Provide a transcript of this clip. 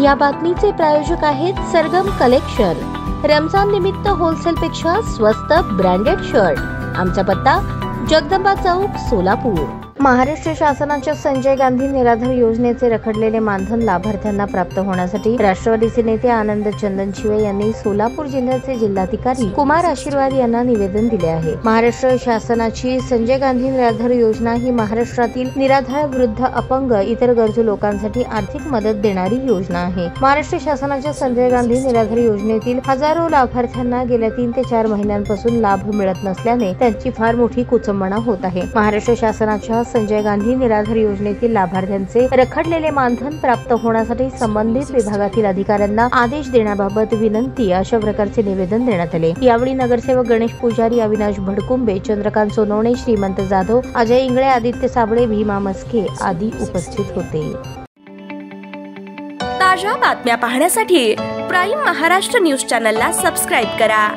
या बातमीचे प्रायोजक आहेत सरगम कलेक्शन। रमजान निमित्त होलसेल पेक्षा स्वस्त ब्रँडेड शर्ट। आमचा पत्ता जगदंबा चौक, सोलापूर। महाराष्ट्र शासनाच्या संजय गांधी निराधार योजनेचे रखडलेले मानधन लाभार्थ्यांना प्राप्त होण्यासाठी राष्ट्रवादीचे नेते आनंद चंदनशिवे यांनी सोलापूर जिल्ह्याचे जिल्हाधिकारी कुमार आशीर्वाद यांना निवेदन दिले आहे। महाराष्ट्र शासनाची संजय गांधी निराधार योजना ही महाराष्ट्रातील निराधार, वृद्ध, अपंग, इतर गरजू लोकांसाठी आर्थिक मदत देणारी योजना आहे। महाराष्ट्र शासनाच्या संजय गांधी निराधार योजनेतील हजारो लाभार्थ्यांना गेल्या 3 ते 4 महिन्यांपासून लाभ मिळत नसल्याने त्यांची फार मोठी कुचंबणा होत आहे। महाराष्ट्र शासनाच्या संजय गांधी निराधार योजनेतील लाभार्थ्यांचे रखडलेले मानधन प्राप्त होण्यासाठी संबंधित विभागातील अधिकाऱ्यांना आदेश देण्याबाबत विनंती, अशा प्रकारचे निवेदन देण्यात आले। यावेळी नगरसेवक गणेश पुजारी, अविनाश भडकुंबे, चंद्रकांत सोनवणे, श्रीमंत जाधव, अजय इंगळे, आदित्य साबळे, भीमा मस्के आदी उपस्थित होते। ताज्या बातम्या पाहण्यासाठी प्राईम महाराष्ट्र न्यूज चॅनलला सबस्क्राईब करा।